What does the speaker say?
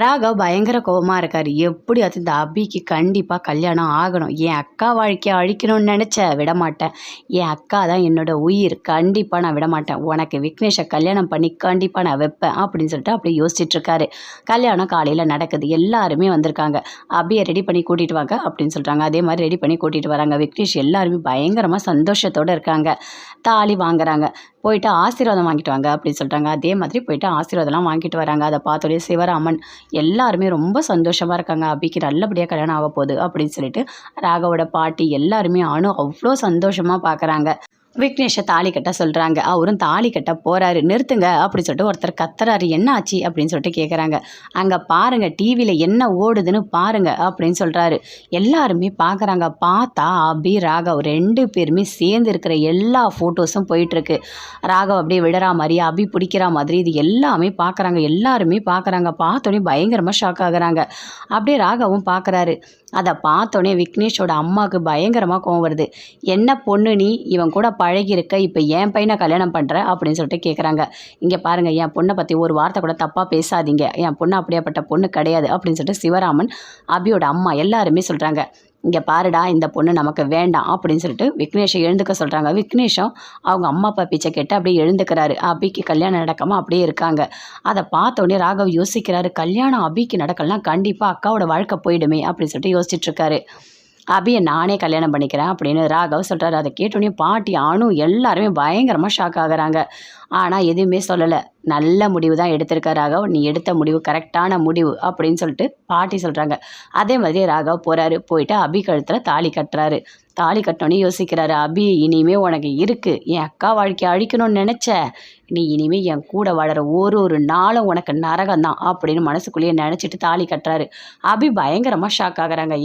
ராகவ் பயங்கர கோவமா இருக்காரு. எப்படியாச்சும் இந்த அபிக்கு கண்டிப்பா கல்யாணம் ஆகணும். என் அக்கா வாழ்க்கைய அழிக்கணும்னு நெனச்ச விடமாட்டேன். என் அக்கா தான் என்னோட உயிர். கண்டிப்பா நான் விடமாட்டேன். உனக்கு விக்னேஷ கல்யாணம் பண்ணி கண்டிப்பா நான் வைப்பேன் அப்படின்னு சொல்லிட்டு அப்படியே யோசிச்சுட்டு இருக்காரு. கல்யாணம் காலையில நடக்குது. எல்லாருமே வந்திருக்காங்க. அபிய ரெடி பண்ணி கூட்டிட்டு வாங்க அப்படின்னு சொல்றாங்க. அதே மாதிரி ரெடி பண்ணி கூட்டிட்டு வராங்க. விக்னேஷ் எல்லாருமே பயங்கரமா சந்தோஷத்தோட இருக்காங்க. தாலி வாங்குறாங்க. போயிட்டு ஆசீர்வாதம் வாங்கிட்டு வாங்க அப்படின்னு சொல்றாங்க. அதே மாதிரி போயிட்டு ஆசீர்வாதம்லாம் வாங்கிட்டு வராங்க. அதை பார்த்தோன்னே சிவராமன் எல்லாருமே ரொம்ப சந்தோஷமா இருக்காங்க. அபிக்கு நல்லபடியா கல்யாணம் ஆக போகுது அப்படின்னு சொல்லிட்டு ராகவோட பாட்டி எல்லாருமே அவ்வளோ சந்தோஷமா பார்க்குறாங்க. விக்னேஷை தாலி கட்ட சொல்கிறாங்க. அவரும் தாலி கட்ட போகிறாரு. நிறுத்துங்க அப்படின்னு சொல்லிட்டு ஒருத்தர் கத்துறாரு. என்ன ஆச்சு அப்படின்னு சொல்லிட்டு கேட்குறாங்க. அங்கே பாருங்கள், டிவியில் என்ன ஓடுதுன்னு பாருங்க அப்படின்னு சொல்கிறாரு. எல்லாருமே பார்க்குறாங்க. பார்த்தா அபி ராகவ் 2 பேருமே சேர்ந்து இருக்கிற எல்லா ஃபோட்டோஸும் போயிட்டுருக்கு. ராகவ் அப்படியே விடுறா மாதிரி, அபி பிடிக்கிற மாதிரி, இது எல்லாமே பார்க்குறாங்க. எல்லாருமே பார்க்குறாங்க. பார்த்தோன்னே பயங்கரமாக ஷாக் ஆகுறாங்க. அப்படியே ராகவும் பார்க்குறாரு. அதை பார்த்தோன்னே விக்னேஷோட அம்மாவுக்கு பயங்கரமாக கோவம் வருது. என்ன பொண்ணு நீ, இவன் கூட பழகியிருக்க, இப்போ என் பையனை கல்யாணம் பண்ணுற அப்படின்னு சொல்லிட்டு கேட்குறாங்க. இங்கே பாருங்கள், என் பொண்ணை பற்றி ஒரு வார்த்தை கூட தப்பாக பேசாதீங்க. என் பொண்ணு அப்படியாப்பட்ட பொண்ணு கிடையாது அப்படின்னு சொல்லிட்டு சிவராமன், அபியோட அம்மா எல்லாருமே சொல்கிறாங்க. இங்கே பாருடா, இந்த பொண்ணு நமக்கு வேண்டாம் அப்படின்னு சொல்லிட்டு விக்னேஷை எழுந்துக்க சொல்கிறாங்க. விக்னேஷும் அவங்க அம்மா அப்பா பேச்சை கேட்டு அப்படியே எழுந்துக்கிறாரு. அபிக்கு கல்யாணம் நடக்காமல் அப்படியே இருக்காங்க. அதை பார்த்தோன்னே ராகவ் யோசிக்கிறாரு. கல்யாணம் அபிக்கு நடக்கலாம், கண்டிப்பாக அக்காவோட வாழ்க்கை போயிடுமே அப்படின்னு சொல்லிட்டு யோசிச்சுட்டு இருக்காரு. அபியை நானே கல்யாணம் பண்ணிக்கிறேன் அப்படின்னு ராகவ் சொல்கிறாரு. அதை கேட்டோடனே பாட்டி அனு எல்லாருமே பயங்கரமாக ஷாக் ஆகுறாங்க. ஆனால் எதுவுமே சொல்லலை. நல்ல முடிவு தான் எடுத்திருக்காரு ராகவ். நீ எடுத்த முடிவு கரெக்டான முடிவு அப்படின்னு சொல்லிட்டு பாட்டி சொல்கிறாங்க. அதே மாதிரி ராகவ் போகிறாரு. போயிட்டு அபி கழுத்தில் தாலி கட்டுறாரு. தாலி கட்டினோன்னே யோசிக்கிறாரு. அபி, இனிமே உனக்கு இருக்குது. என் அக்கா வாழ்க்கையை அழிக்கணும்னு நினச்ச, நீ இனிமேல் என் கூட வாழற ஒரு நாளும் உனக்கு நரகம் தான் அப்படின்னு மனசுக்குள்ளேயே நினச்சிட்டு தாலி கட்டுறாரு. அபி பயங்கரமாக ஷாக் ஆகுறாங்க.